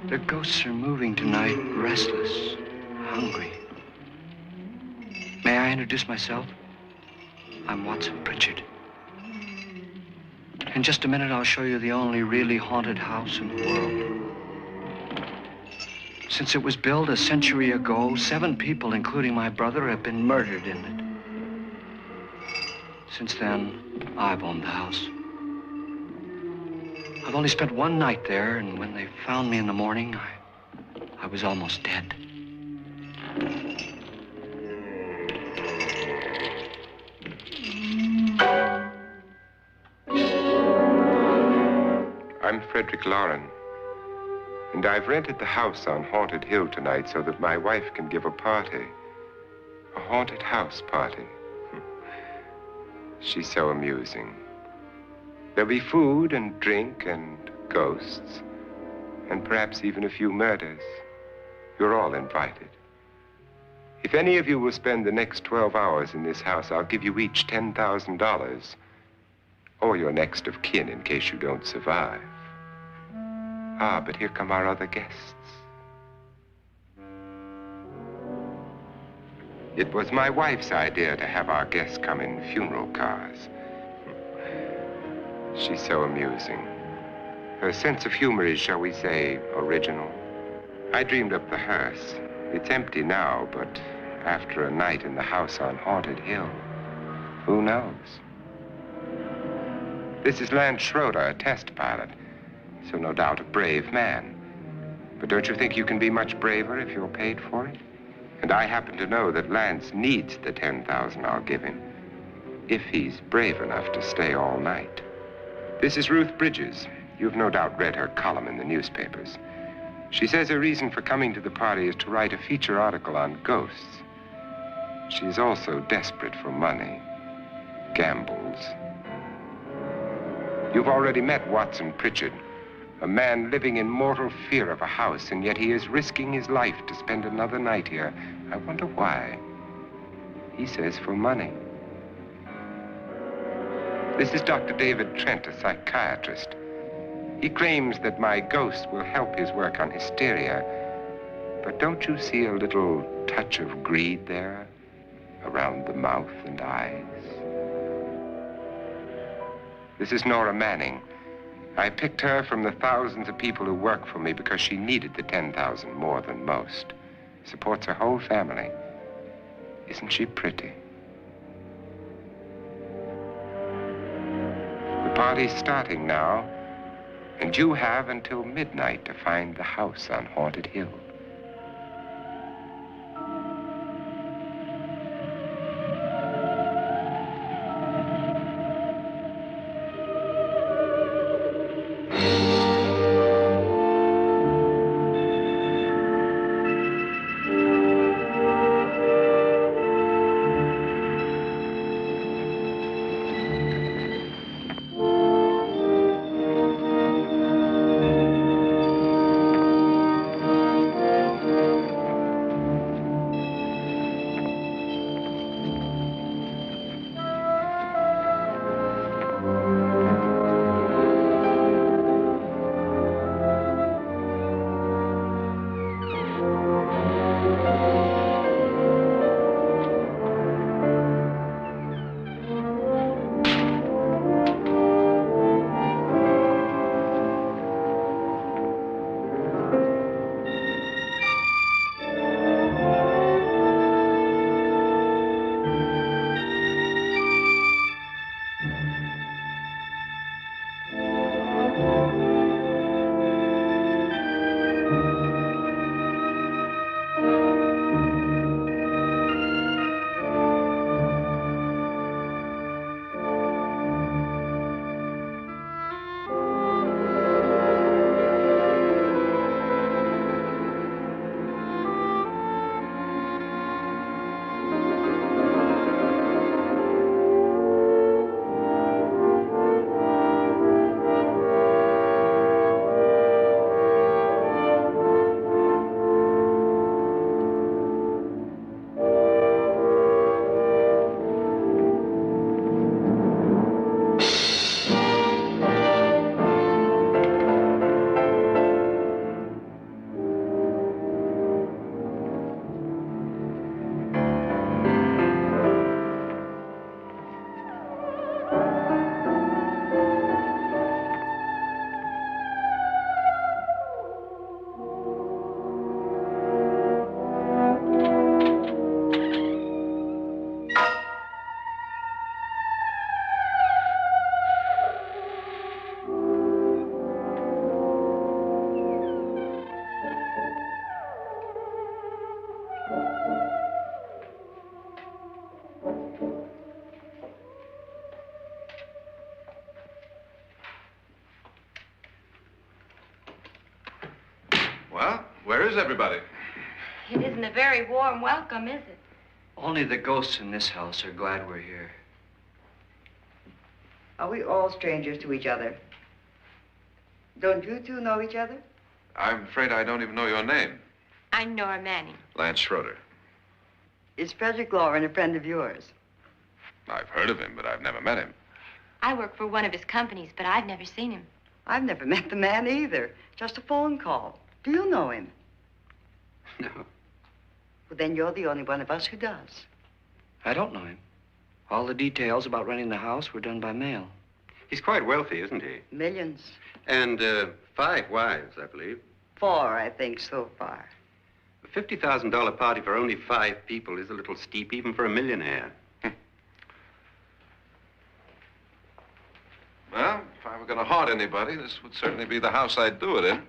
Their ghosts are moving tonight, restless, hungry. May I introduce myself? I'm Watson Pritchard. In just a minute, I'll show you the only really haunted house in the world. Since it was built a century ago, 7 people, including my brother, have been murdered in it. Since then, I've owned the house. I've only spent one night there, and when they found me in the morning, I was almost dead. I'm Frederick Lauren, and I've rented the house on Haunted Hill tonight so that my wife can give a party. A haunted house party. She's so amusing. There'll be food and drink and ghosts, and perhaps even a few murders. You're all invited. If any of you will spend the next 12 hours in this house, I'll give you each $10,000, or your next of kin in case you don't survive. Ah, but here come our other guests. It was my wife's idea to have our guests come in funeral cars. She's so amusing. Her sense of humor is, shall we say, original. I dreamed up the hearse. It's empty now, but after a night in the house on Haunted Hill, who knows? This is Lance Schroeder, a test pilot, so no doubt a brave man. But don't you think you can be much braver if you're paid for it? And I happen to know that Lance needs the $10,000 I'll give him, if he's brave enough to stay all night. This is Ruth Bridges. You've no doubt read her column in the newspapers. She says her reason for coming to the party is to write a feature article on ghosts. She's also desperate for money, gambles. You've already met Watson Pritchard, a man living in mortal fear of a house, and yet he is risking his life to spend another night here. I wonder why. He says for money. This is Dr. David Trent, a psychiatrist. He claims that my ghost will help his work on hysteria. But don't you see a little touch of greed there, around the mouth and eyes? This is Nora Manning. I picked her from the thousands of people who work for me because she needed the $10,000 more than most. Supports her whole family. Isn't she pretty? The party's starting now, and you have until midnight to find the house on Haunted Hill. Well, where is everybody? It isn't a very warm welcome, is it? Only the ghosts in this house are glad we're here. Are we all strangers to each other? Don't you two know each other? I'm afraid I don't even know your name. I'm Nora Manning. Lance Schroeder. Is Frederick Lauren a friend of yours? I've heard of him, but I've never met him. I work for one of his companies, but I've never seen him. I've never met the man either. Just a phone call. Do you know him? No, Well, then you're the only one of us who does. I don't know him. All the details about renting the house were done by mail. He's quite wealthy, isn't he? Millions. And 5 wives, I believe. 4, I think, so far. A $50,000 party for only 5 people is a little steep, even for a millionaire. Well, if I were going to haunt anybody, this would certainly be the house I'd do it in.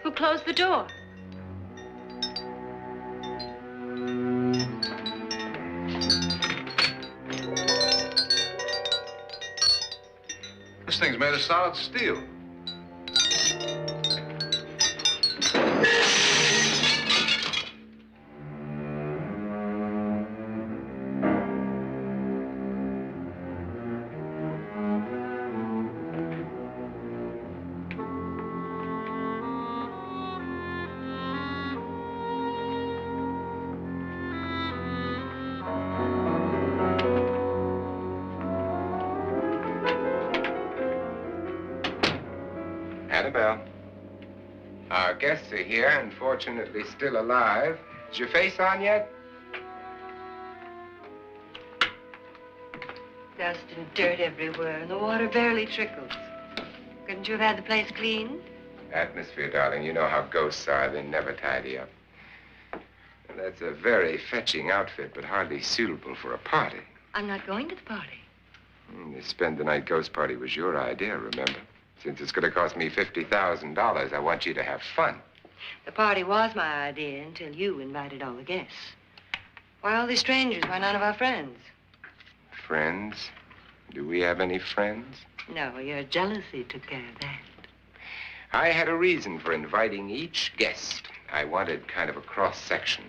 Who closed the door? This thing's made of solid steel. Annabelle, our guests are here, unfortunately still alive. Is your face on yet? Dust and dirt everywhere, and the water barely trickles. Couldn't you have had the place cleaned? Atmosphere, darling. You know how ghosts are. They never tidy up. And that's a very fetching outfit, but hardly suitable for a party. I'm not going to the party. The spend-the-night ghost party was your idea, remember? Since it's going to cost me $50,000, I want you to have fun. The party was my idea until you invited all the guests. Why all these strangers? Why none of our friends? Friends? Do we have any friends? No, your jealousy took care of that. I had a reason for inviting each guest. I wanted kind of a cross-section.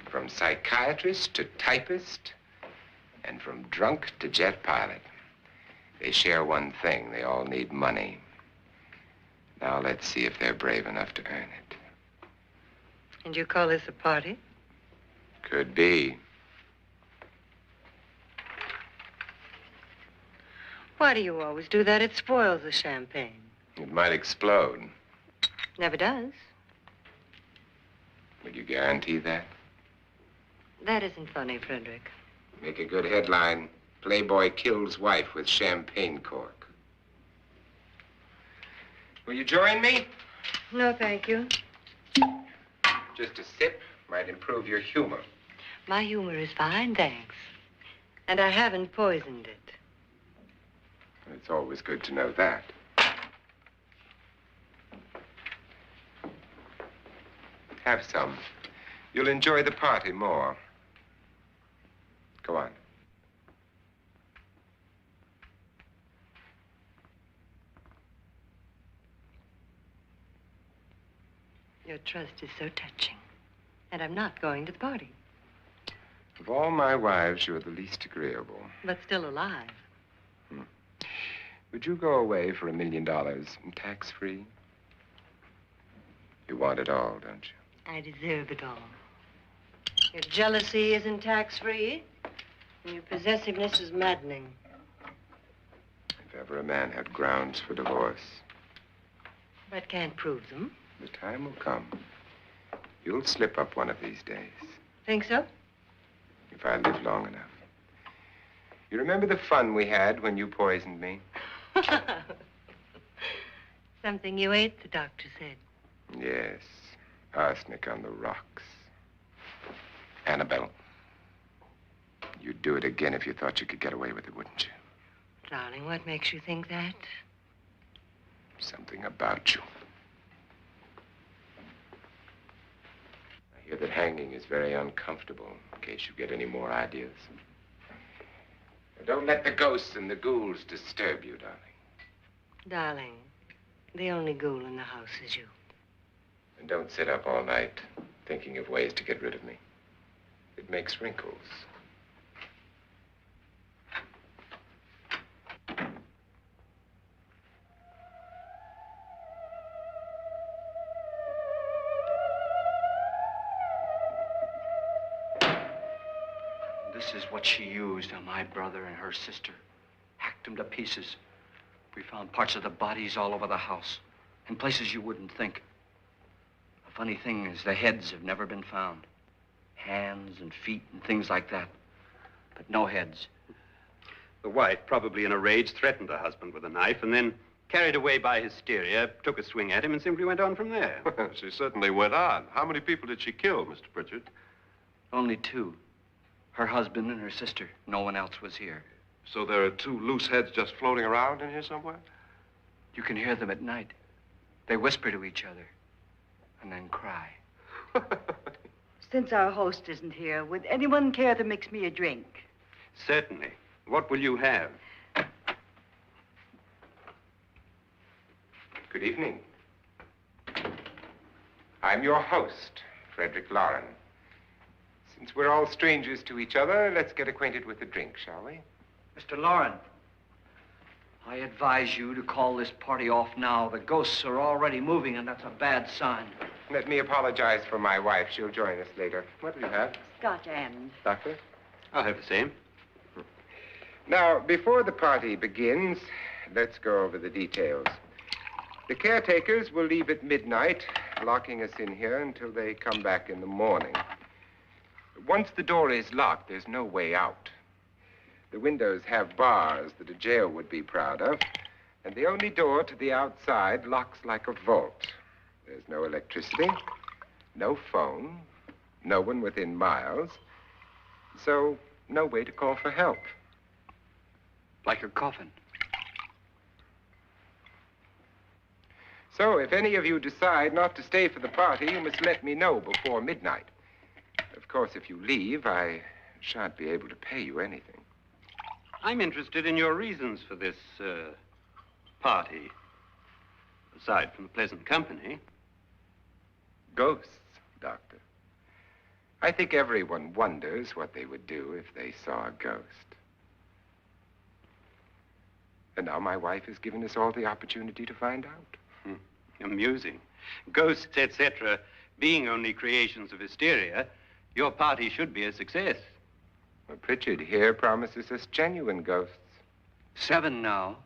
From psychiatrist to typist, and from drunk to jet pilot. They share one thing. They all need money. Now let's see if they're brave enough to earn it. And you call this a party? Could be. Why do you always do that? It spoils the champagne. It might explode. Never does. Will you guarantee that? That isn't funny, Frederick. Make a good headline. Playboy kills wife with champagne cork. Will you join me? No, thank you. Just a sip might improve your humor. My humor is fine, thanks. And I haven't poisoned it. It's always good to know that. Have some. You'll enjoy the party more. Go on. Your trust is so touching. And I'm not going to the party. Of all my wives, you're the least agreeable. But still alive. Would you go away for $1 million tax-free? You want it all, don't you? I deserve it all. Your jealousy isn't tax-free. And your possessiveness is maddening. If ever a man had grounds for divorce, But can't prove them. the time will come. You'll slip up one of these days, Think so? if I live long enough. You remember the fun we had when you poisoned me? Something you ate, the doctor said. Yes, arsenic on the rocks. Annabelle, you'd do it again if you thought you could get away with it, wouldn't you? Darling, what makes you think that? Something about you. I hear that hanging is very uncomfortable, in case you get any more ideas. Now, don't let the ghosts and the ghouls disturb you, darling. Darling, the only ghoul in the house is you. And don't sit up all night thinking of ways to get rid of me. It makes wrinkles. This is what she used on my brother and her sister. Hacked them to pieces. We found parts of the bodies all over the house, in places you wouldn't think. The funny thing is the heads have never been found. Hands and feet and things like that. But no heads. The wife, probably in a rage, threatened her husband with a knife and then, carried away by hysteria, took a swing at him and simply went on from there. She certainly went on. How many people did she kill, Mr. Pritchard? Only two. Her husband and her sister. No one else was here. So there are two loose heads just floating around in here somewhere? You can hear them at night. They whisper to each other and then cry. Since our host isn't here, would anyone care to mix me a drink? Certainly. What will you have? Good evening. I'm your host, Frederick Lauren. Since we're all strangers to each other, let's get acquainted with a drink, shall we? Mr. Lauren, I advise you to call this party off now. The ghosts are already moving, and that's a bad sign. Let me apologize for my wife. She'll join us later. What do you have? Scotch and. Doctor? I'll have the same. Now, before the party begins, let's go over the details. The caretakers will leave at midnight, locking us in here until they come back in the morning. Once the door is locked, there's no way out. The windows have bars that a jail would be proud of, and the only door to the outside locks like a vault. There's no electricity, no phone, no one within miles, so no way to call for help. Like a coffin. So if any of you decide not to stay for the party, you must let me know before midnight. Of course, if you leave, I shan't be able to pay you anything. I'm interested in your reasons for this, party. Aside from the pleasant company. Ghosts, Doctor. I think everyone wonders what they would do if they saw a ghost. And now my wife has given us all the opportunity to find out. Amusing. Ghosts, etc., being only creations of hysteria, your party should be a success. Well, Pritchard here promises us genuine ghosts. 7 now.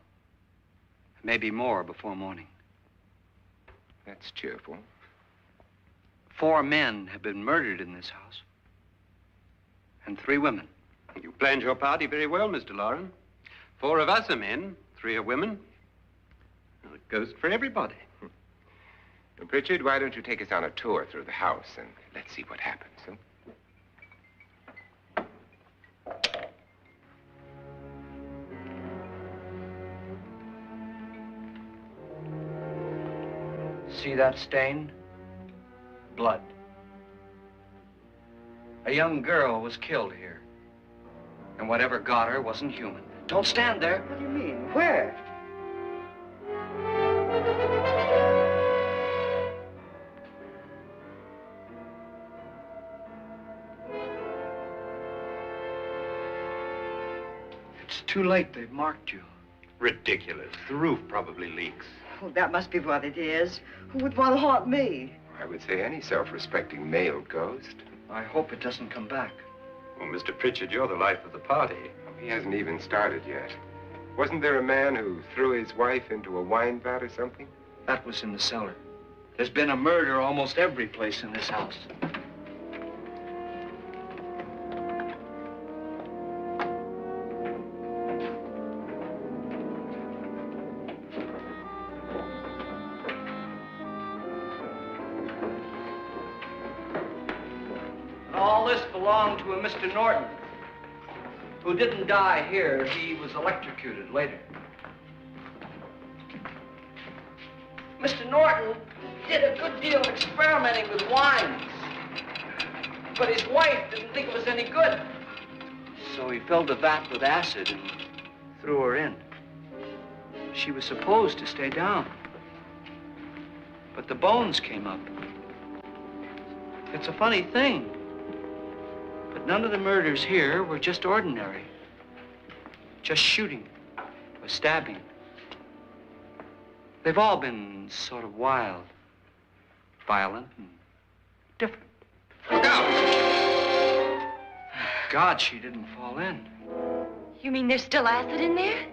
Maybe more before morning. That's cheerful. 4 men have been murdered in this house. And 3 women. You planned your party very well, Mr. Lauren. 4 of us are men, 3 are women. A ghost for everybody. Well, Pritchard, why don't you take us on a tour through the house and let's see what happens, huh? See that stain? Blood. A young girl was killed here. And whatever got her wasn't human. Don't stand there. What do you mean? Where? It's too late. They've marked you. Ridiculous. The roof probably leaks. Oh, that must be what it is. Who would want to haunt me? I would say any self-respecting male ghost. I hope it doesn't come back. Well, Mr. Pritchard, you're the life of the party. He hasn't even started yet. Wasn't there a man who threw his wife into a wine vat or something? That was in the cellar. There's been a murder almost every place in this house. All this belonged to a Mr. Norton, who didn't die here. He was electrocuted later. Mr. Norton did a good deal of experimenting with wines, but his wife didn't think it was any good. So he filled the vat with acid and threw her in. She was supposed to stay down. But the bones came up. It's a funny thing. But none of the murders here were just ordinary. Just shooting or stabbing. They've all been sort of wild, violent, and different. Look out! God, she didn't fall in. You mean there's still acid in there?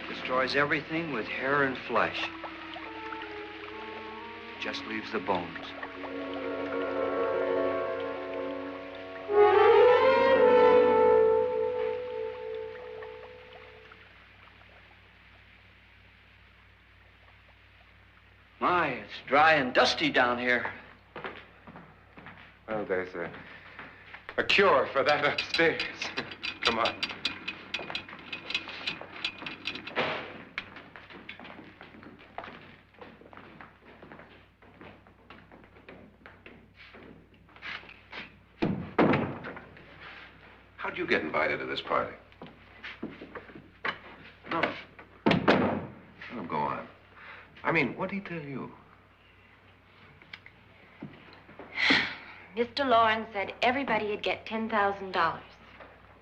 Destroys everything with hair and flesh. Just leaves the bones. My, it's dry and dusty down here. Well, there's a cure for that upstairs. Come on. How'd you get invited to this party? No. Oh, go on. I mean, what did he tell you? Mr. Lawrence said everybody'd get $10,000.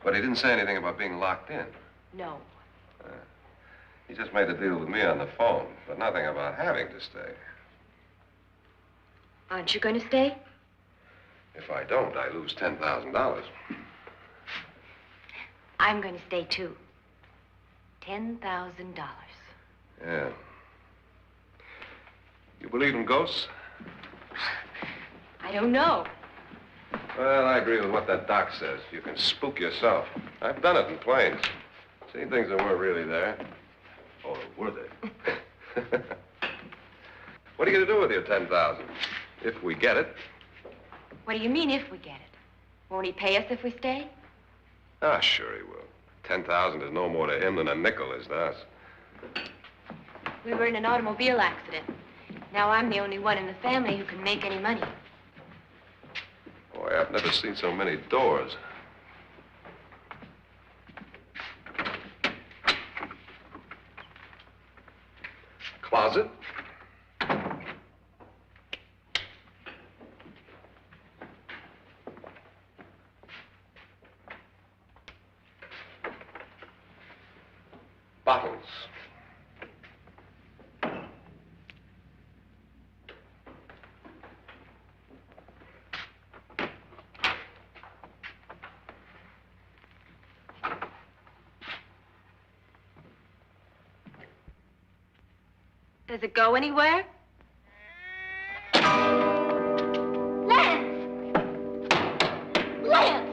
But he didn't say anything about being locked in. No. He just made a deal with me on the phone, but nothing about having to stay. Aren't you going to stay? If I don't, I lose $10,000. I'm going to stay, too. $10,000. Yeah. You believe in ghosts? I don't know. Well, I agree with what that doc says. You can spook yourself. I've done it in planes. Seen things that weren't really there. Or were they? What are you going to do with your $10,000? If we get it. What do you mean, if we get it? Won't he pay us if we stay? Ah, sure he will. 10,000 is no more to him than a nickel is to us. We were in an automobile accident. Now I'm the only one in the family who can make any money. Boy, I've never seen so many doors. Closet. Bottles. Does it go anywhere? Lance! Lance!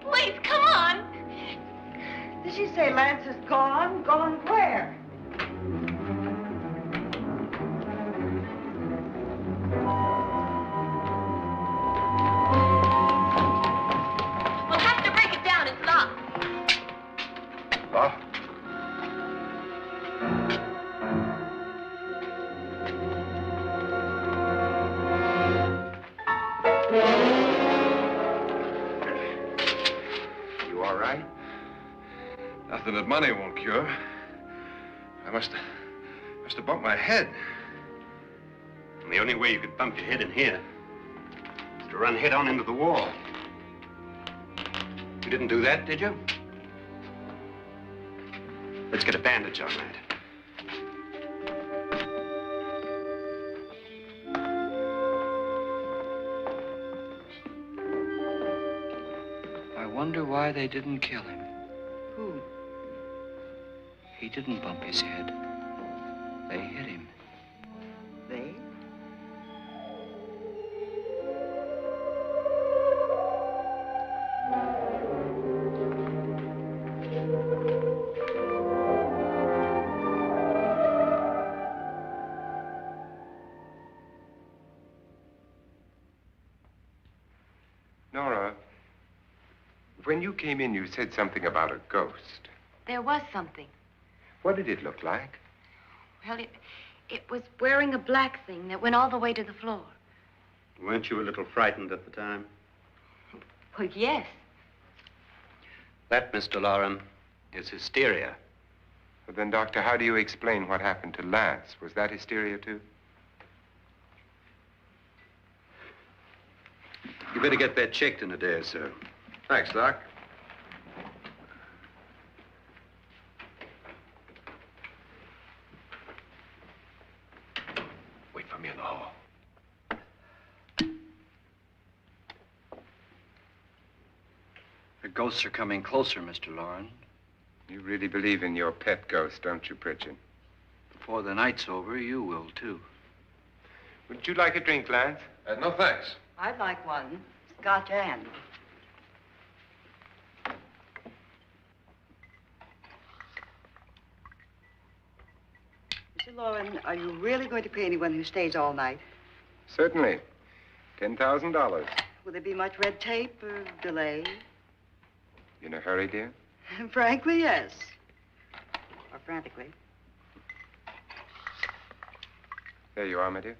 Please, come on. Did she say Lance is gone? Gone where? We'll have to break it down. It's locked. Locked? You all right? Nothing that money won't cure. I must have bumped my head. And the only way you could bump your head in here is to run head on into the wall. You didn't do that, did you? Let's get a bandage on that. I wonder why they didn't kill him. Who? He didn't bump his head. They hit him. They? Nora, when you came in, you said something about a ghost. There was something. What did it look like? Well, it was wearing a black thing that went all the way to the floor. Weren't you a little frightened at the time? Well, yes. That, Mr. Loren, is hysteria. Well, then, Doctor, how do you explain what happened to Lance? Was that hysteria, too? You better get that checked in a day or so. Thanks, Doc. Wait for me in the hall. The ghosts are coming closer, Mr. Loren. You really believe in your pet ghost, don't you, Pritchard? Before the night's over, you will, too. Would you like a drink, Lance? No, thanks. I'd like one. Scotch and. Mr. Loren, are you really going to pay anyone who stays all night? Certainly. $10,000. Will there be much red tape or delay? You in a hurry, dear? Frankly, yes. Or frantically. There you are, my dear.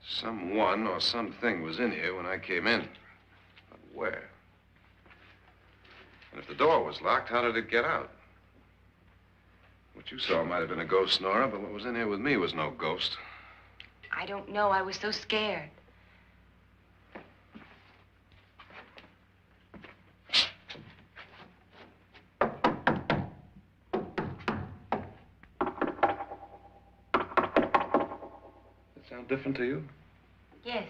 Someone or something was in here when I came in. But where? And if the door was locked, how did it get out? What you saw might have been a ghost, Nora, but what was in here with me was no ghost. I don't know. I was so scared. Does it sound different to you? Yes.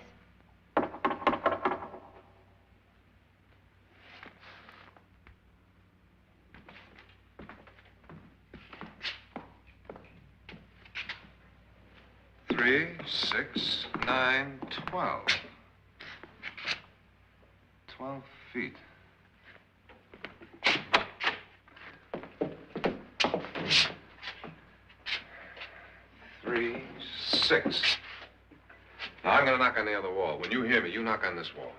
Three, 6, 9, 12. 12 feet. Three, 6. Now, I'm going to knock on the other wall. When you hear me, you knock on this wall.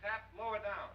Tap lower down.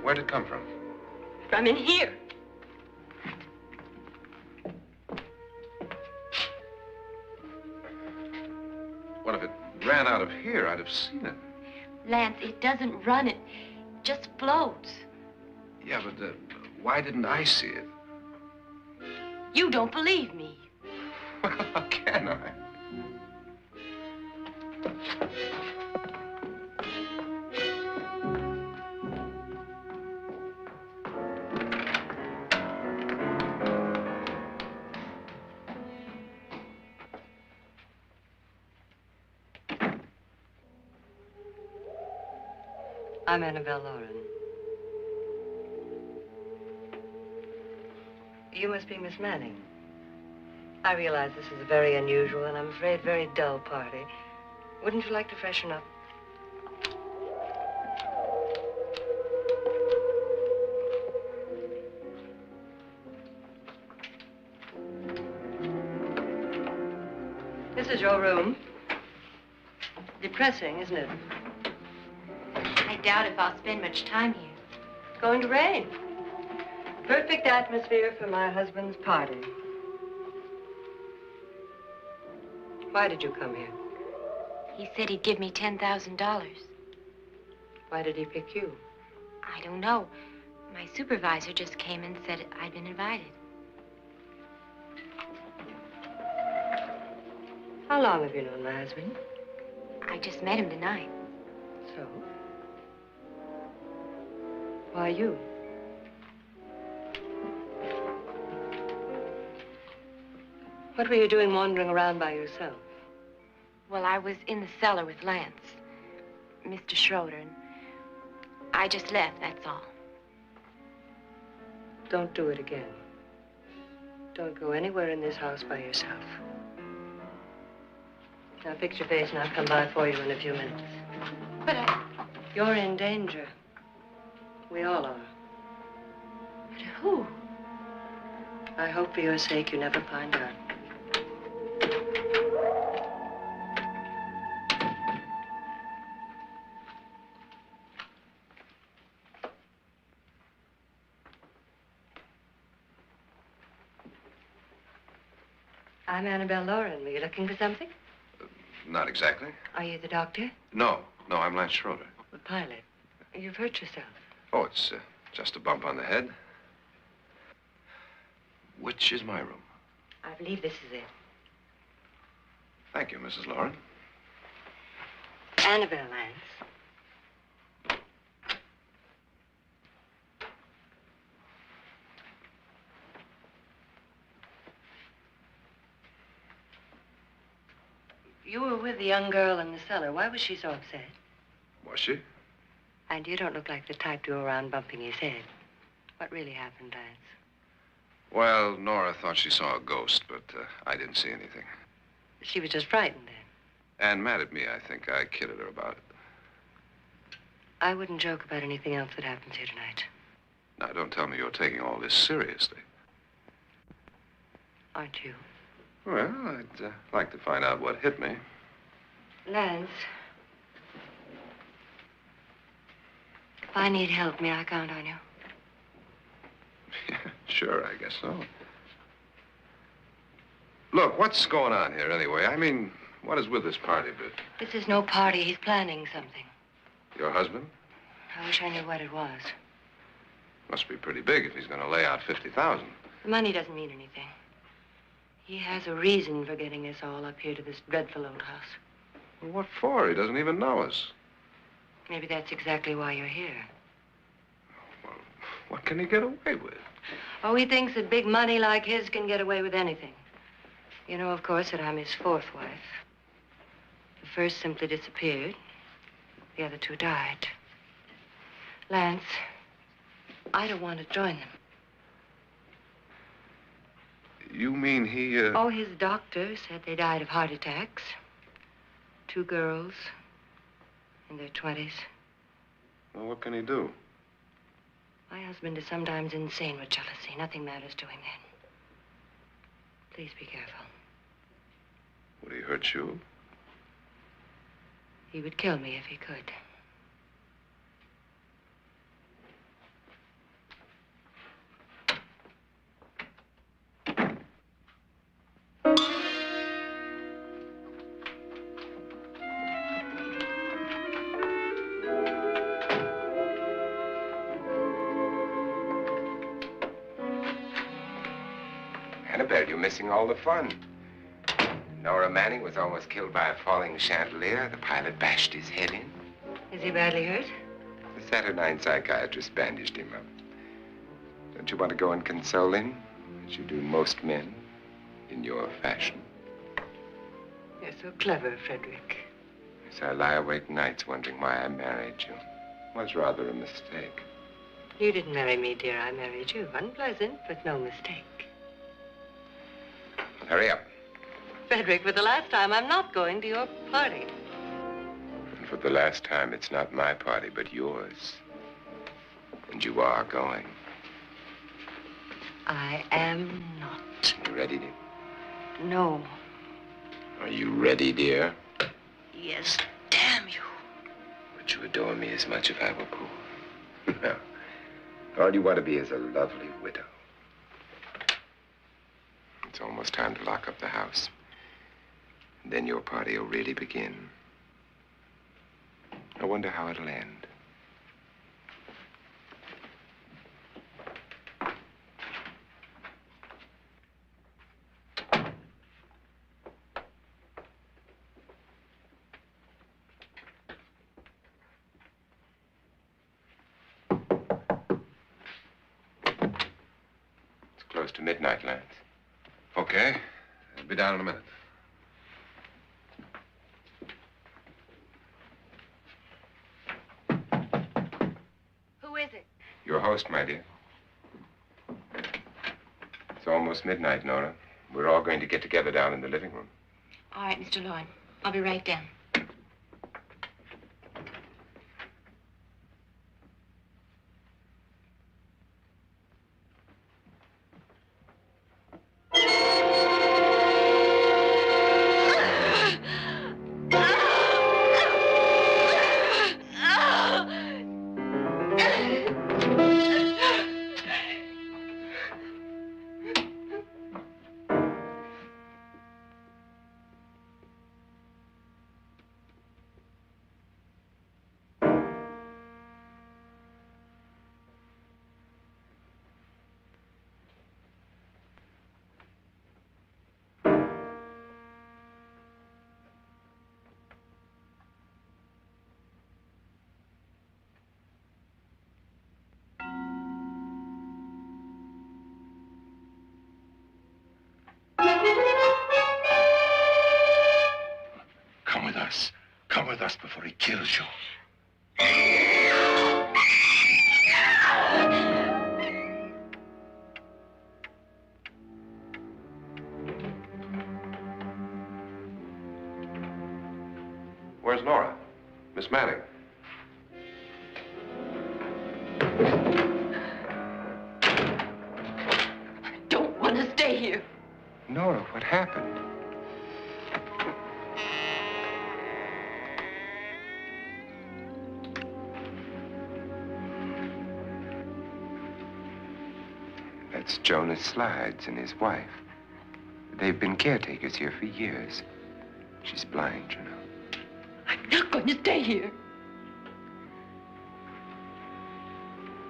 Where'd it come from? From in here. What if it ran out of here? I'd have seen it. Lance, it doesn't run. It just floats. Yeah, but why didn't I see it? You don't believe me. Well, how can I? I'm Annabelle Lauren. You must be Miss Manning. I realize this is a very unusual and I'm afraid very dull party. Wouldn't you like to freshen up? This is your room. Depressing, isn't it? I doubt if I'll spend much time here. It's going to rain. Perfect atmosphere for my husband's party. Why did you come here? He said he'd give me $10,000. Why did he pick you? I don't know. My supervisor just came and said I'd been invited. How long have you known my husband? I just met him tonight. So? Why you? What were you doing wandering around by yourself? Well, I was in the cellar with Lance, Mr. Schroeder, and I just left, that's all. Don't do it again. Don't go anywhere in this house by yourself. Now fix your face and I'll come by for you in a few minutes. But You're in danger. We all are. but who? I hope for your sake you never find out. I'm Annabelle Lauren. Were you looking for something? Not exactly. Are you the doctor? No, I'm Lance Schroeder. The pilot. You've hurt yourself. Oh, it's just a bump on the head. Which is my room? I believe this is it. Thank you, Mrs. Lauren. Annabelle Lance. You were with the young girl in the cellar. Why was she so upset? Was she? And you don't look like the type to go around bumping his head. What really happened, Lance? Well, Nora thought she saw a ghost, but I didn't see anything. She was just frightened then. And mad at me, I think. I kidded her about it. I wouldn't joke about anything else that happens here tonight. Now, don't tell me you're taking all this seriously. Aren't you? Well, I'd like to find out what hit me. Lance. If I need help, may I count on you? Yeah, sure, I guess so. Look, what's going on here anyway? I mean, what is with this party bit? This is no party. He's planning something. Your husband? I wish I knew what it was. Must be pretty big if he's going to lay out 50,000. The money doesn't mean anything. He has a reason for getting us all up here to this dreadful old house. Well, what for? He doesn't even know us. Maybe that's exactly why you're here. Well, what can he get away with? Oh, he thinks that big money like his can get away with anything. You know, of course, that I'm his fourth wife. The first simply disappeared. The other two died. Lance, I don't want to join them. You mean he, Oh, his doctor said they died of heart attacks. 2 girls in their 20s. Well, what can he do? My husband is sometimes insane with jealousy. Nothing matters to him then. Please be careful. Would he hurt you? He would kill me if he could. Annabelle, you're missing all the fun. Nora Manning was almost killed by a falling chandelier. The pilot bashed his head in. Is he badly hurt? The saturnine psychiatrist bandaged him up. Don't you want to go and console him, as you do most men, in your fashion? You're so clever, Frederick. So I lie awake nights wondering why I married you. Was rather a mistake. You didn't marry me, dear. I married you. Unpleasant, but no mistake. Hurry up. Frederick, for the last time, I'm not going to your party. And for the last time, it's not my party, but yours. And you are going. I am not. You ready, dear? No. Are you ready, dear? Yes, damn you. Would you adore me as much if I were poor? No. All you want to be is a lovely widow. It's almost time to lock up the house. And then your party will really begin. I wonder how it'll end. It's close to midnight, Lance. Okay. I'll be down in a minute. Who is it? Your host, my dear. It's almost midnight, Nora. We're all going to get together down in the living room. All right, Mr. Lloyd. I'll be right down. Come with us. Come with us before he kills you. Where's Nora? Miss Manning. I don't want to stay here. Nora, what happened? That's Jonas Slides and his wife. They've been caretakers here for years. She's blind, you know. I'm not going to stay here.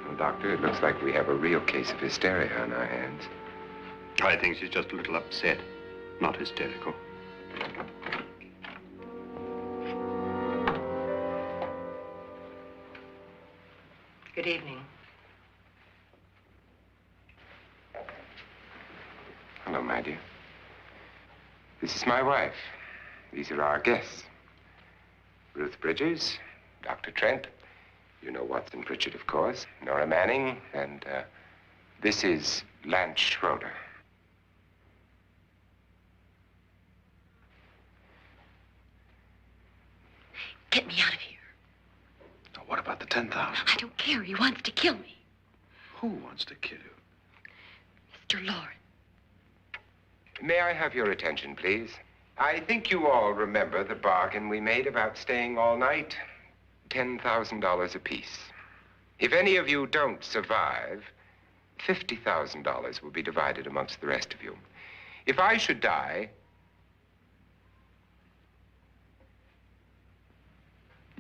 Well, Doctor, it looks like we have a real case of hysteria on our hands. I think she's just a little upset, not hysterical. Good evening. Hello, my dear. This is my wife. These are our guests. Ruth Bridges, Dr. Trent. You know Watson Pritchard, of course. Nora Manning, and this is Lance Schroeder. Get me out of here. Now, what about the 10,000? I don't care. He wants to kill me. Who wants to kill you? Mr. Lawrence. May I have your attention, please? I think you all remember the bargain we made about staying all night. $10,000 apiece. If any of you don't survive, $50,000 will be divided amongst the rest of you. If I should die,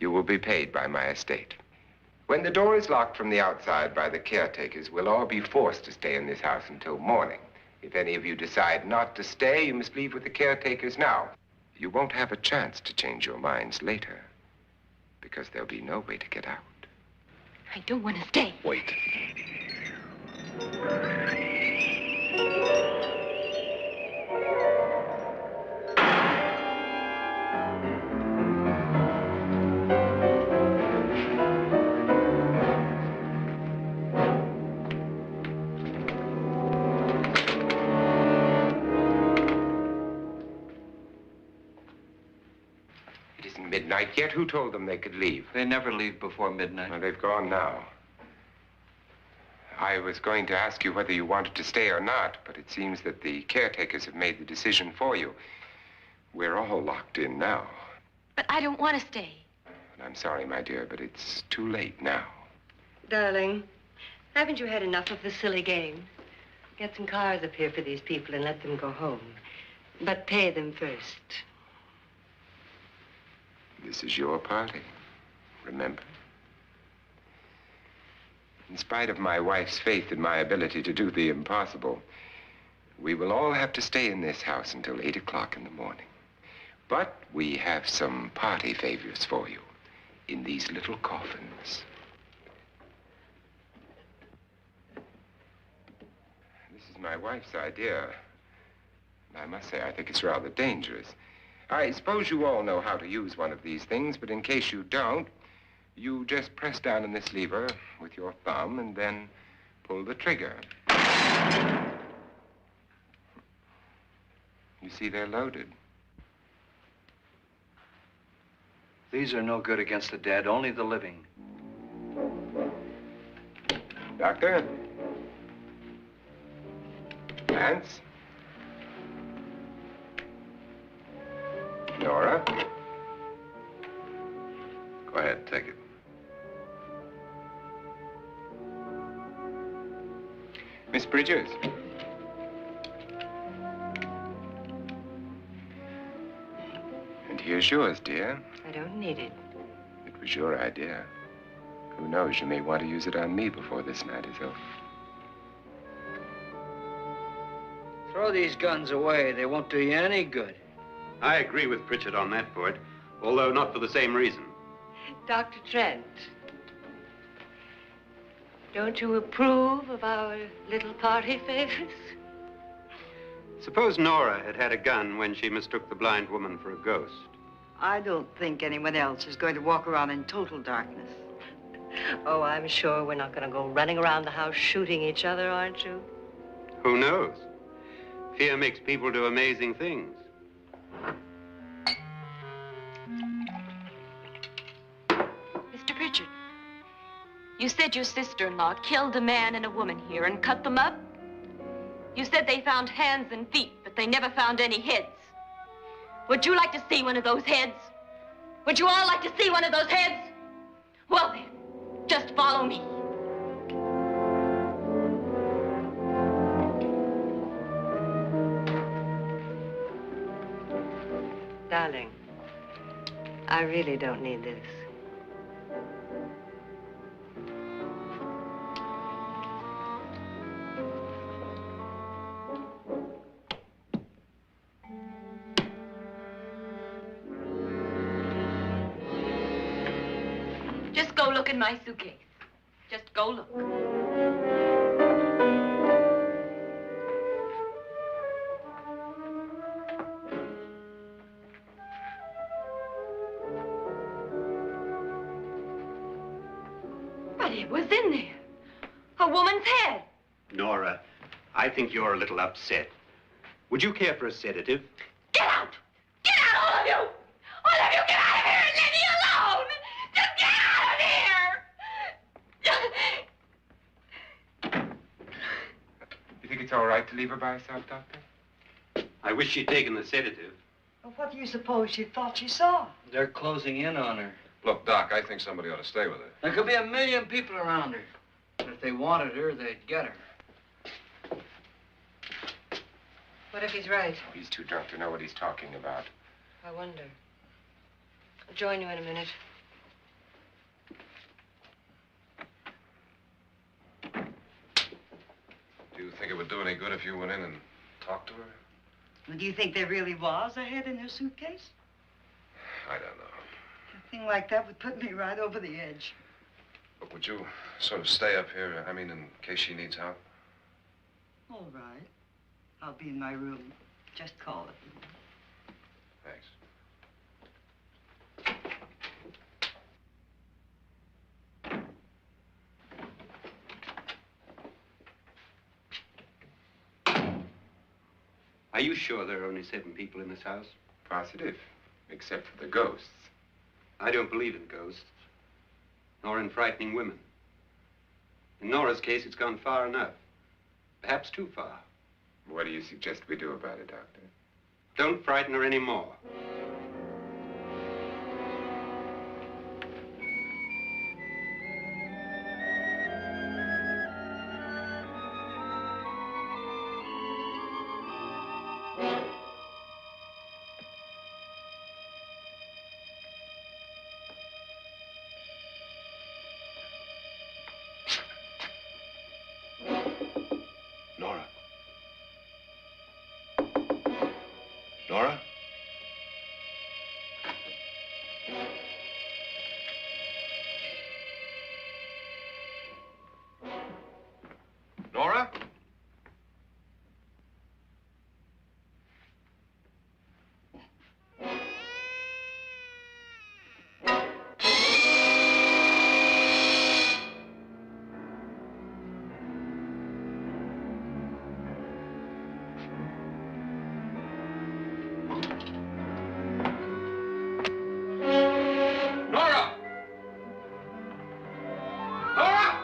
you will be paid by my estate. When the door is locked from the outside by the caretakers, we'll all be forced to stay in this house until morning. If any of you decide not to stay, you must leave with the caretakers now. You won't have a chance to change your minds later, because there'll be no way to get out. I don't want to stay. Wait. isn't midnight yet. Who told them they could leave? They never leave before midnight. Well, they've gone now. I was going to ask you whether you wanted to stay or not, but it seems that the caretakers have made the decision for you. We're all locked in now. But I don't want to stay. And I'm sorry, my dear, but it's too late now. Darling, haven't you had enough of the silly game? Get some cars up here for these people and let them go home. But pay them first. This is your party, remember? In spite of my wife's faith in my ability to do the impossible, we will all have to stay in this house until 8 o'clock in the morning. But we have some party favors for you in these little coffins. This is my wife's idea. And I must say, I think it's rather dangerous. I suppose you all know how to use one of these things, but in case you don't, you just press down on this lever with your thumb and then pull the trigger. You see, they're loaded. These are no good against the dead, only the living. Doctor? Lance? Nora? Go ahead, take it. Miss Bridges? And here's yours, dear. I don't need it. It was your idea. Who knows, you may want to use it on me before this night is over. Throw these guns away. They won't do you any good. I agree with Pritchard on that point, although not for the same reason. Dr. Trent, don't you approve of our little party favors? Suppose Nora had had a gun when she mistook the blind woman for a ghost. I don't think anyone else is going to walk around in total darkness. Oh, I'm sure we're not going to go running around the house shooting each other, aren't you? Who knows? Fear makes people do amazing things. Mr. Pritchard, you said your sister-in-law killed a man and a woman here and cut them up? You said they found hands and feet, but they never found any heads. Would you like to see one of those heads? Would you all like to see one of those heads? Well then, just follow me. Darling, I really don't need this. Just go look in my suitcase. Just go look. But it was in there. A woman's head. Nora, I think you're a little upset. Would you care for a sedative? Get out! Get out, all of you! All of you, get out of here and leave me alone! Just get out of here! You think it's all right to leave her by herself, Doctor? I wish she'd taken the sedative. Well, what do you suppose she thought she saw? They're closing in on her. Look, Doc, I think somebody ought to stay with her. There could be 1 million people around her. And if they wanted her, they'd get her. What if he's right? He's too drunk to know what he's talking about. I wonder. I'll join you in a minute. Do you think it would do any good if you went in and talked to her? Well, do you think there really was a head in her suitcase? I don't know. A thing like that would put me right over the edge. Look, would you sort of stay up here, I mean, in case she needs help? All right. I'll be in my room. Just call it. Thanks. Are you sure there are only 7 people in this house? Positive, except for the ghosts. I don't believe in ghosts, nor in frightening women. In Nora's case, it's gone far enough. Perhaps too far. What do you suggest we do about it, Doctor? Don't frighten her anymore. Nora? Nora? Nora? Nora! Nora!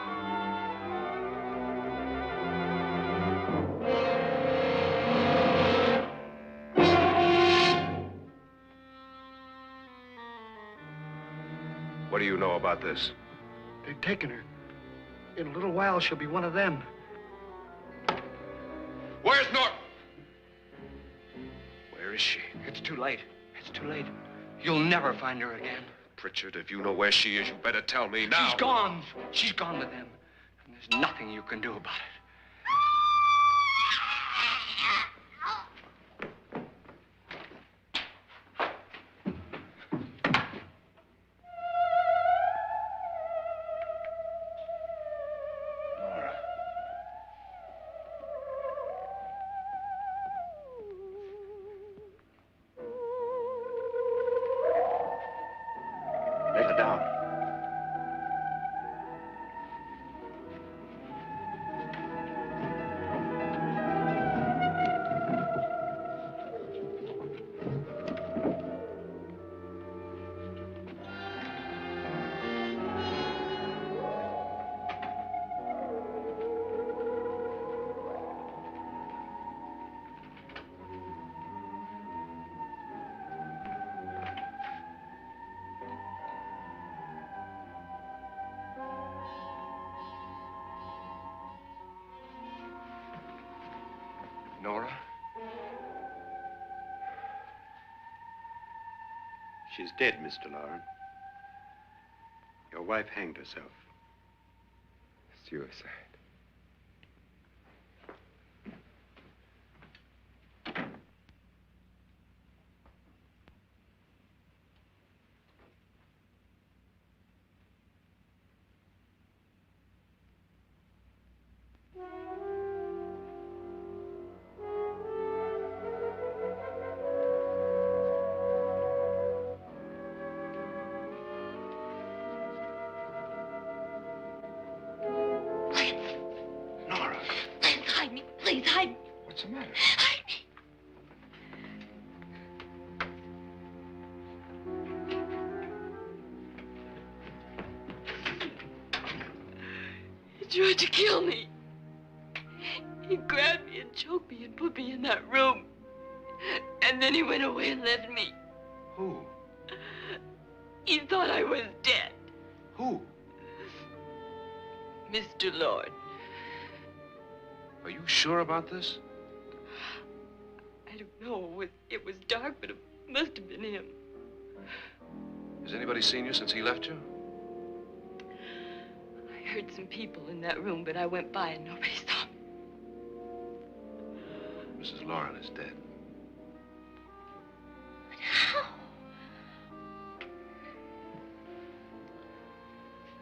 What do you know about this? They've taken her. In a little while, she'll be one of them. Where's Nora? Where is she? It's too late. It's too late. You'll never find her again. Pritchard, if you know where she is, you better tell me now. She's gone. She's gone with them. And there's nothing you can do about it. Nora. Let her down. Nora? She's dead, Mr. Lauren. Your wife hanged herself. Suicide. Nora, Please hide me. Please hide me. what's the matter? Hide me. He tried to kill me. He grabbed me and choked me and put me in that room. And then he went away and left me. Who? He thought I was dead. Who? Mr. Lord. Are you sure about this? I don't know. It was dark, but it must have been him. Has anybody seen you since he left you? I heard some people in that room, but I went by and nobody saw me. Mrs. Lauren is dead. But how?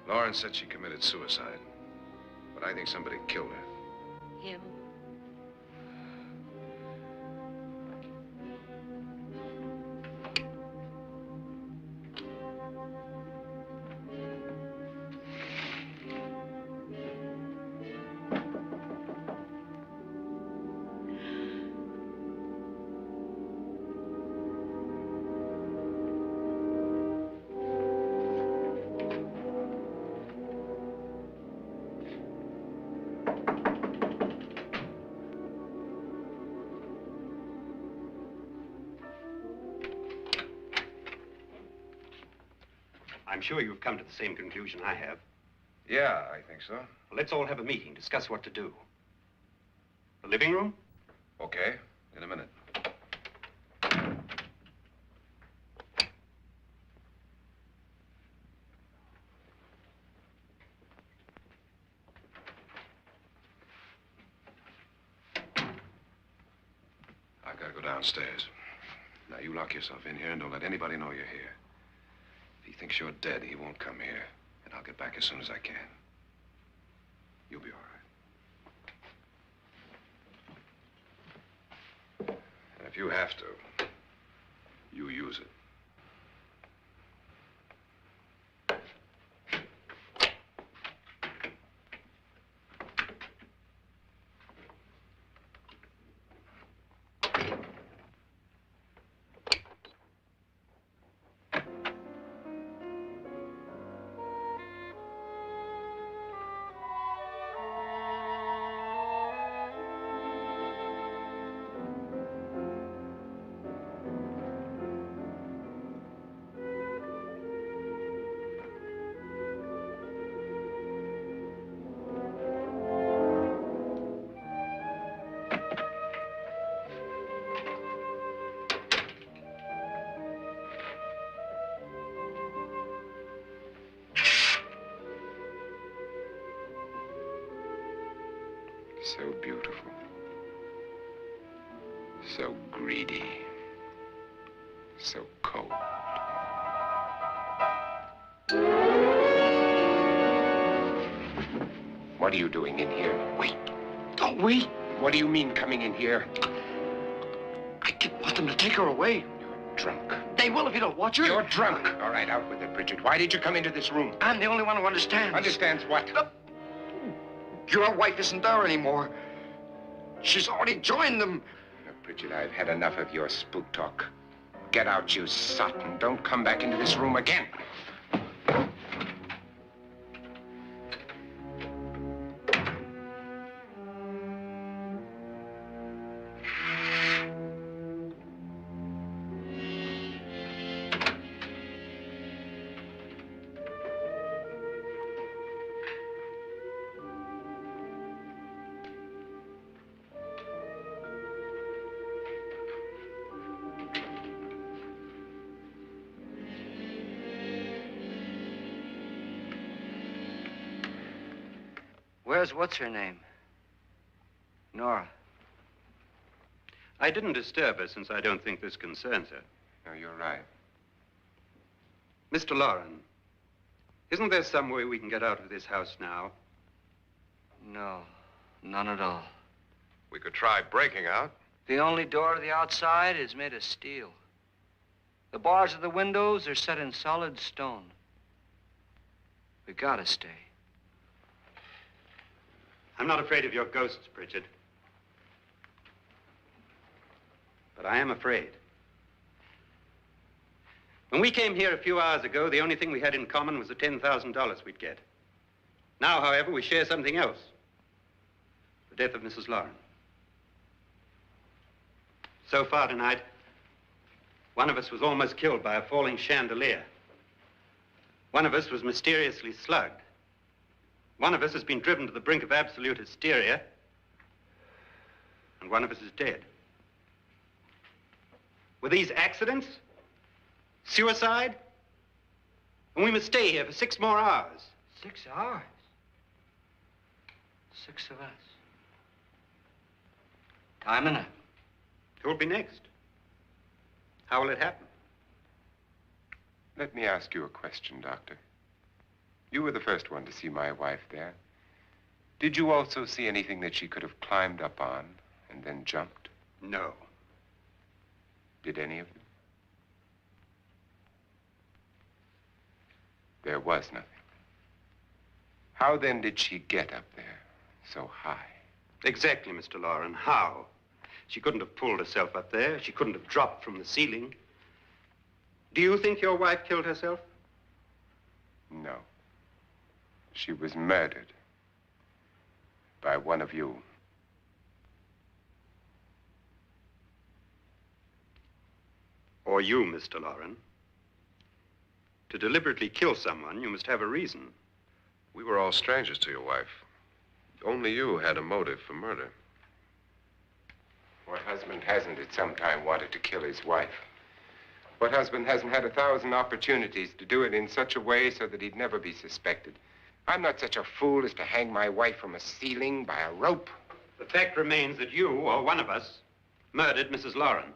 Lauren said she committed suicide, but I think somebody killed her. Him. I'm sure you've come to the same conclusion I have. Yeah, I think so. Well, let's all have a meeting, discuss what to do. The living room? Okay, in a minute. I gotta go downstairs. Now, you lock yourself in here and don't let anybody know you're here. If he thinks you're dead, he won't come here. And I'll get back as soon as I can. You'll be all right. And if you have to, you use it. So beautiful. So greedy. So cold. What are you doing in here? Wait. Don't wait. What do you mean coming in here? I didn't want them to take her away. You're drunk. They will if you don't watch her. You're drunk. All right, out with it, Bridget. Why did you come into this room? I'm the only one who understands. Understands what? Your wife isn't there anymore. She's already joined them. Bridget, I've had enough of your spook talk. Get out, you sot, and don't come back into this room again. Where's what's-her-name? Nora. I didn't disturb her since I don't think this concerns her. No, you're right. Mr. Loren, isn't there some way we can get out of this house now? No, none at all. We could try breaking out. The only door to the outside is made of steel. The bars of the windows are set in solid stone. We gotta stay. I'm not afraid of your ghosts, Bridget. But I am afraid. When we came here a few hours ago, the only thing we had in common was the $10,000 we'd get. Now, however, we share something else. The death of Mrs. Loren. So far tonight, one of us was almost killed by a falling chandelier. One of us was mysteriously slugged. One of us has been driven to the brink of absolute hysteria, and one of us is dead. Were these accidents? Suicide? And we must stay here for 6 more hours. 6 hours? 6 of us. Time enough. Who'll be next? How will it happen? Let me ask you a question, Doctor. You were the first one to see my wife there. Did you also see anything that she could have climbed up on and then jumped? No. Did any of them? There was nothing. How then did she get up there so high? Exactly, Mr. Loren. How? She couldn't have pulled herself up there. She couldn't have dropped from the ceiling. Do you think your wife killed herself? No. She was murdered by one of you. Or you, Mr. Loren. To deliberately kill someone, you must have a reason. We were all strangers to your wife. Only you had a motive for murder. What husband hasn't at some time wanted to kill his wife? What husband hasn't had 1,000 opportunities to do it in such a way so that he'd never be suspected? I'm not such a fool as to hang my wife from a ceiling by a rope. The fact remains that you, or one of us, murdered Mrs. Lauren.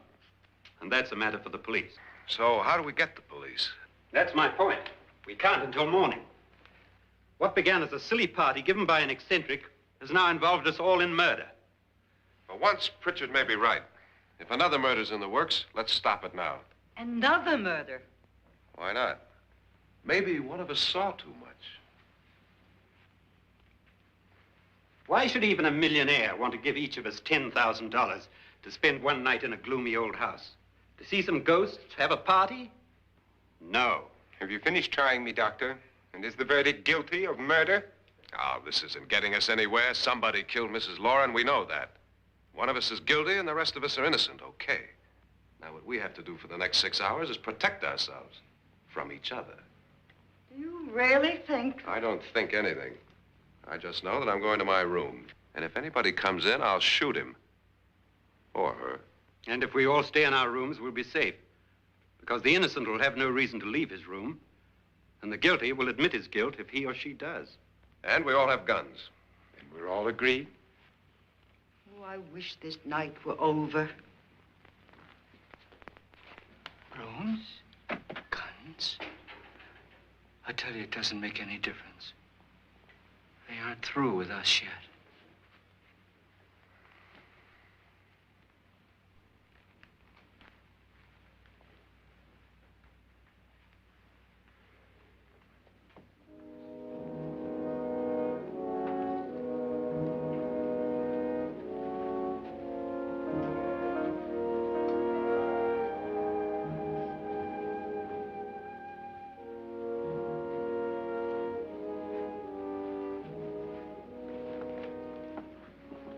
And that's a matter for the police. So how do we get the police? That's my point. We can't until morning. What began as a silly party given by an eccentric has now involved us all in murder. For once, Pritchard may be right. If another murder's in the works, let's stop it now. Another murder. Why not? Maybe one of us saw too much. Why should even a millionaire want to give each of us $10,000 to spend one night in a gloomy old house? To see some ghosts, have a party? No. Have you finished trying me, Doctor? And is the verdict guilty of murder? Oh, this isn't getting us anywhere. Somebody killed Mrs. Lauren. We know that. One of us is guilty and the rest of us are innocent. Okay. Now, what we have to do for the next 6 hours is protect ourselves from each other. Do you really think? I don't think anything. I just know that I'm going to my room. And if anybody comes in, I'll shoot him. Or her. And if we all stay in our rooms, we'll be safe. Because the innocent will have no reason to leave his room. And the guilty will admit his guilt if he or she does. And we all have guns. And we're all agreed? Oh, I wish this night were over. Rooms? Guns? I tell you, it doesn't make any difference. They aren't through with us yet.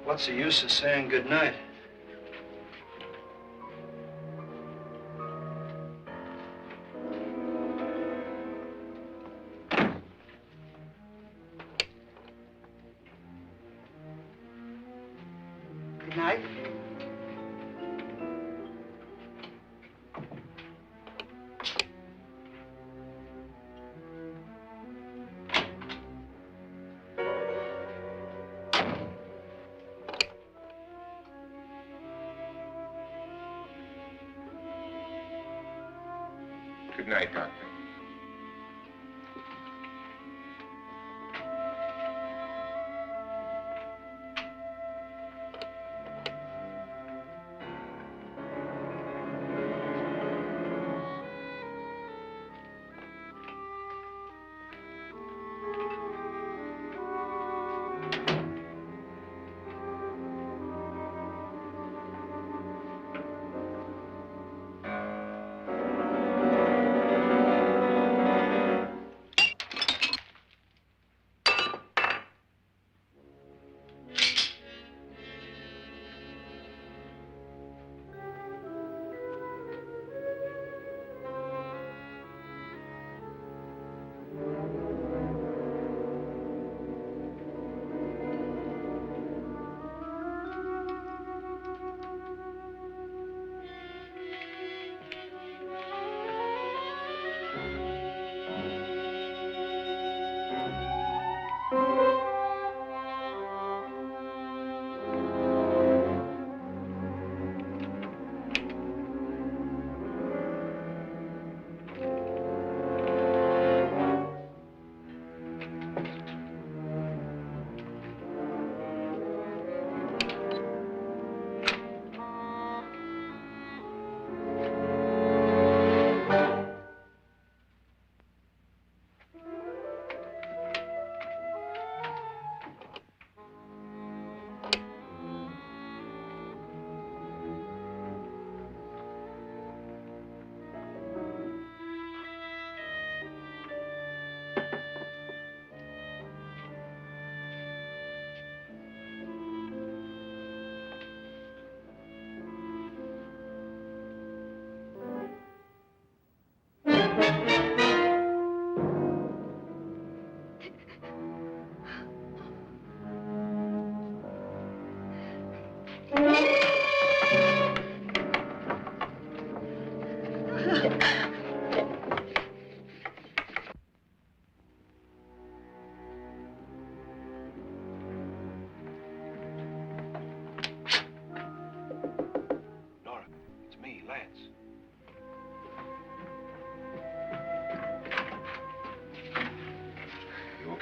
What's the use of saying goodnight? Good night. Good night, Doctor.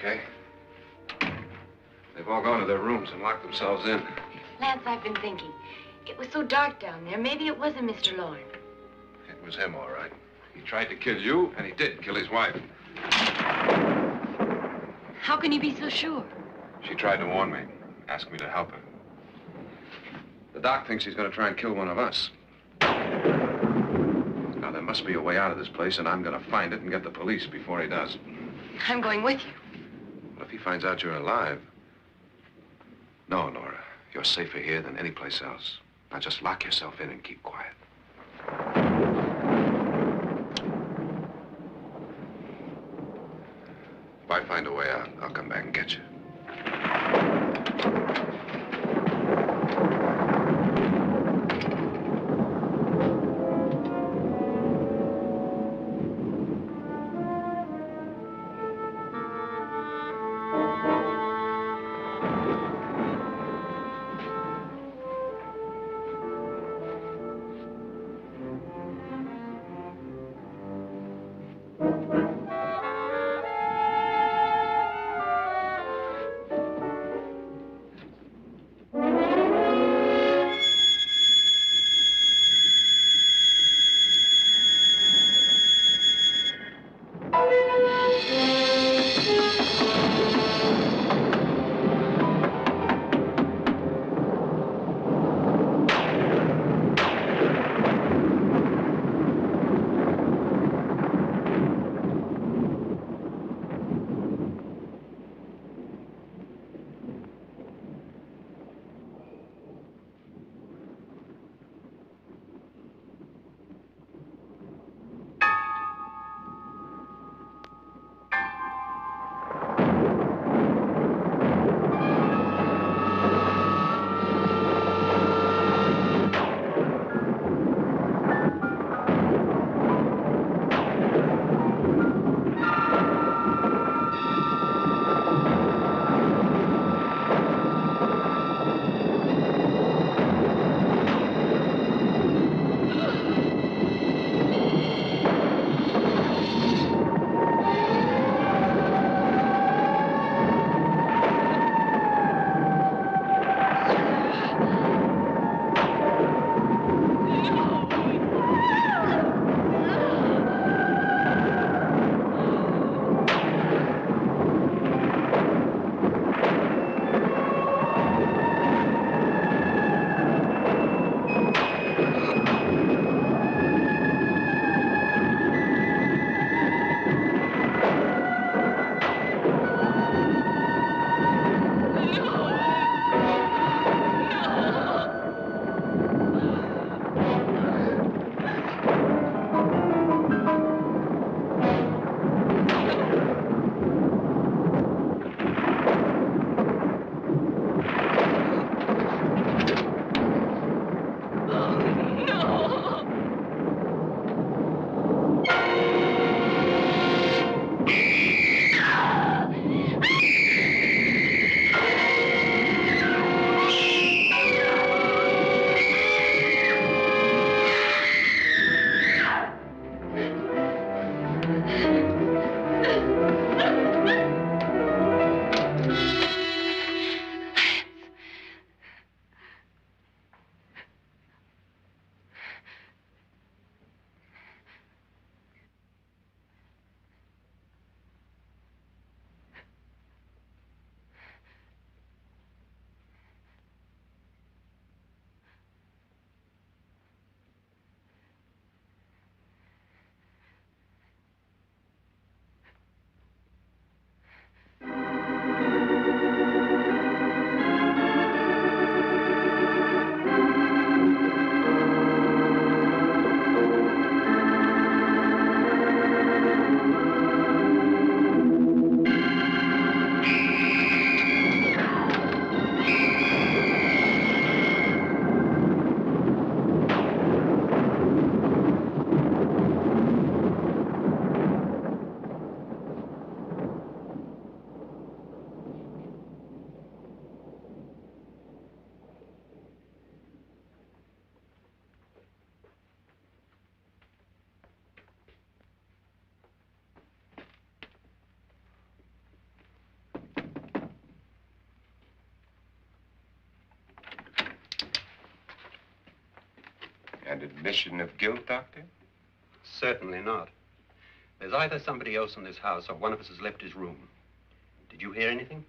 okay? They've all gone to their rooms and locked themselves in. Lance, I've been thinking. It was so dark down there. Maybe it wasn't Mr. Lorne. It was him, all right. He tried to kill you, and he did kill his wife. How can you be so sure? She tried to warn me, asked me to help her. The doc thinks he's going to try and kill one of us. Now, there must be a way out of this place, and I'm going to find it and get the police before he does. I'm going with you. What if he finds out you're alive? No, Nora. You're safer here than any place else. Now, just lock yourself in and keep quiet. If I find a way out, I'll come back and get you. admission of guilt, Doctor? Certainly not. There's either somebody else in this house or one of us has left his room. Did you hear anything?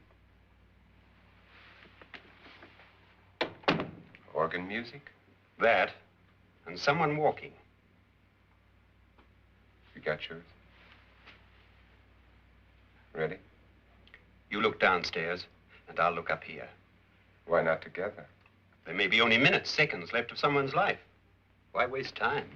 Organ music? That, and someone walking. You got yours? Ready? You look downstairs, and I'll look up here. Why not together? There may be only minutes, seconds left of someone's life. Why waste time?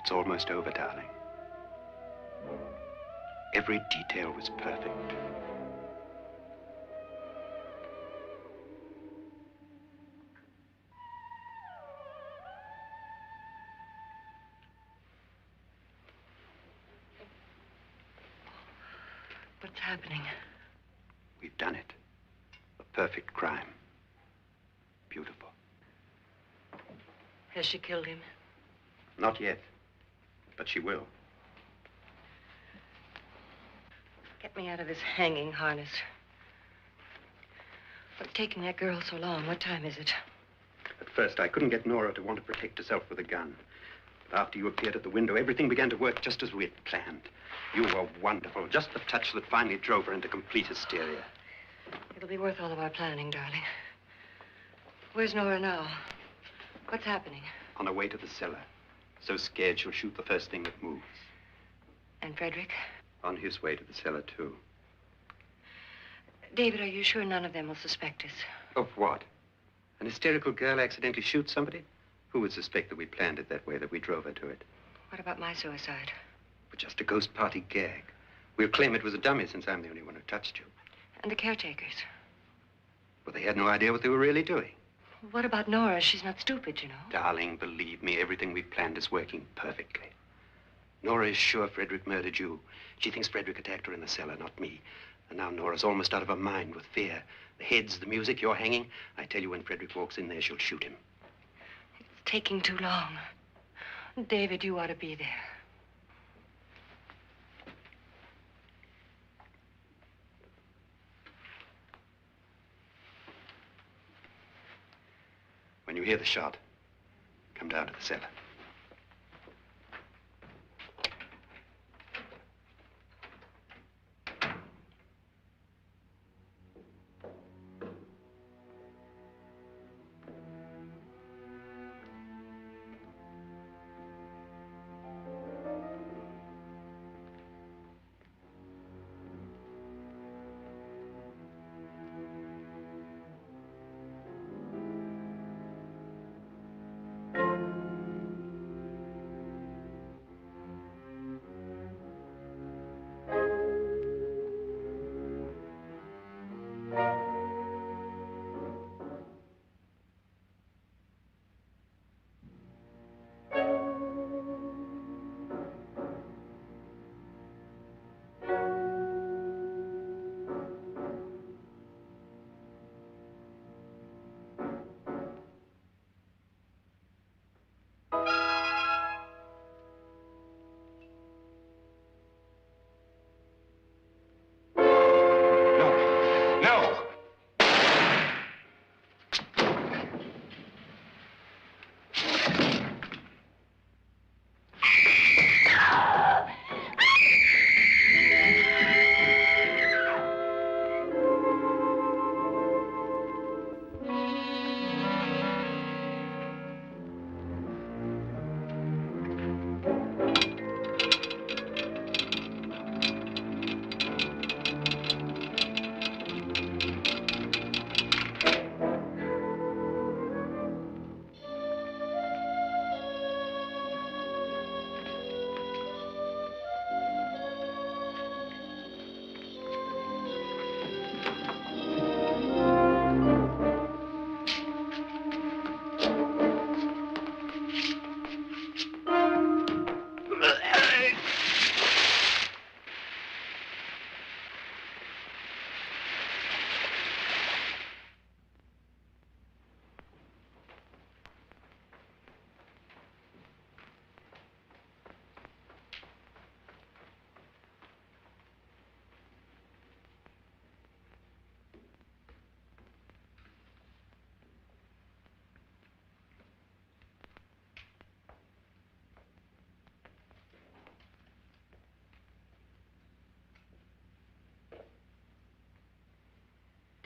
It's almost over, darling. Every detail was perfect. What's happening? We've done it. A perfect crime. Beautiful. Has she killed him? Not yet, but she will. Get me out of this hanging harness. What's taking that girl so long? What time is it? At first, I couldn't get Nora to want to protect herself with a gun. But after you appeared at the window, everything began to work just as we had planned. You were wonderful. Just the touch that finally drove her into complete hysteria. It'll be worth all of our planning, darling. Where's Nora now? What's happening? On her way to the cellar. So scared she'll shoot the first thing that moves. And Frederick? On his way to the cellar, too. David, are you sure none of them will suspect us? Of what? An hysterical girl accidentally shoots somebody? Who would suspect that we planned it that way, that we drove her to it? What about my suicide? But just a ghost party gag. We'll claim it was a dummy since I'm the only one who touched you. And the caretakers? Well, they had no idea what they were really doing. What about Nora? She's not stupid, you know. Darling, believe me, everything we've planned is working perfectly. Nora is sure Frederick murdered you. She thinks Frederick attacked her in the cellar, not me. And now Nora's almost out of her mind with fear. The heads, the music, you're hanging. I tell you, when Frederick walks in there, she'll shoot him. It's taking too long. David, you ought to be there. When you hear the shot, come down to the cellar.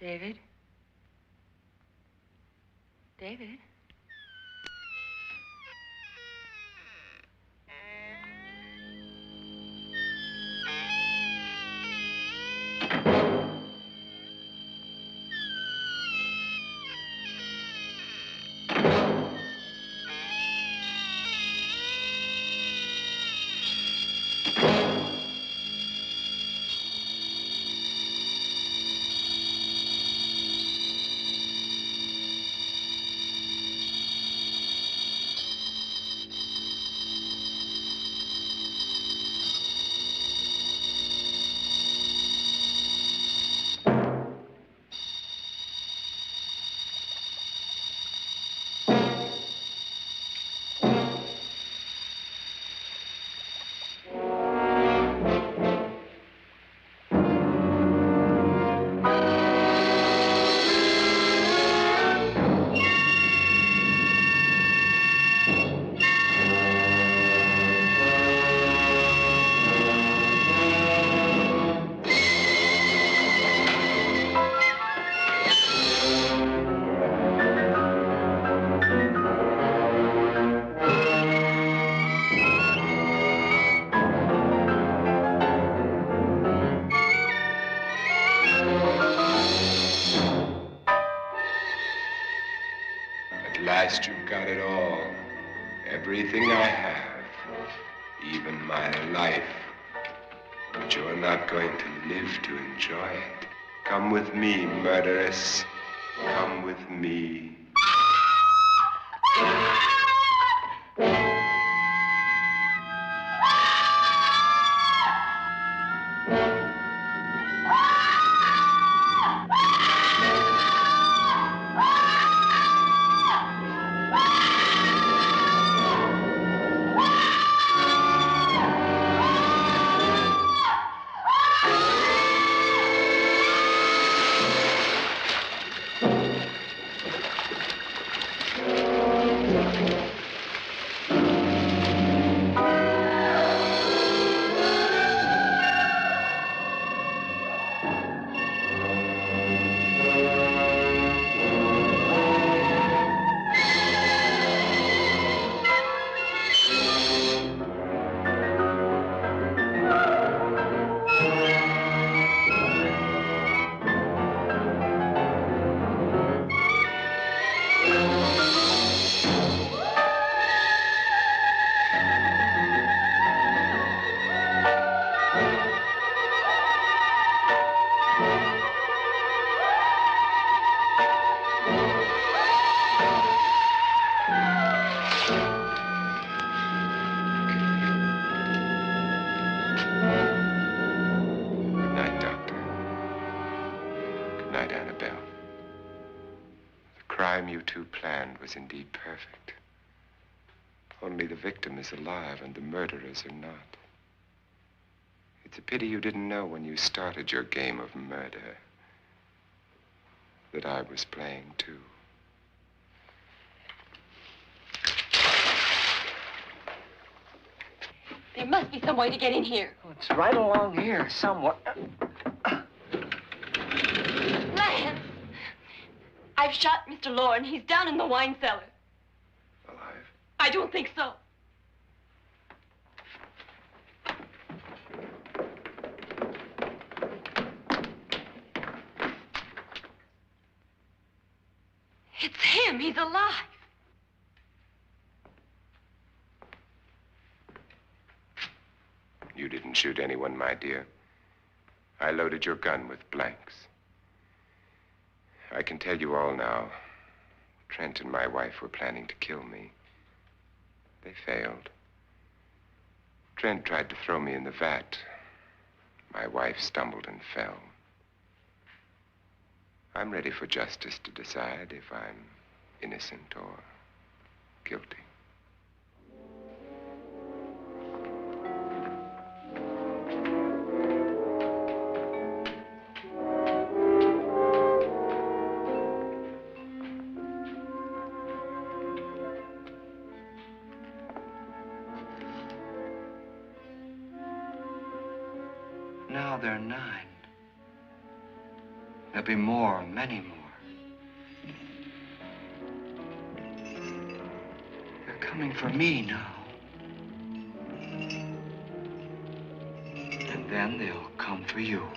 David? David? At last you've got it all. Everything I have. Even my life. But you're not going to live to enjoy it. Come with me, murderess. Come with me. Was indeed perfect. Only the victim is alive and the murderers are not. It's a pity you didn't know when you started your game of murder that I was playing too. There must be some way to get in here. Oh, it's right along here somewhere. Lance! I've shot Mr. Loren. He's down in the wine cellar. Alive? I don't think so. It's him. He's alive. You didn't shoot anyone, my dear. I loaded your gun with blanks. I can tell you all now. Trent and my wife were planning to kill me. They failed. Trent tried to throw me in the vat. My wife stumbled and fell. I'm ready for justice to decide if I'm innocent or guilty. Now they're 9. There'll be more, many more. They're coming for me now. And then they'll come for you.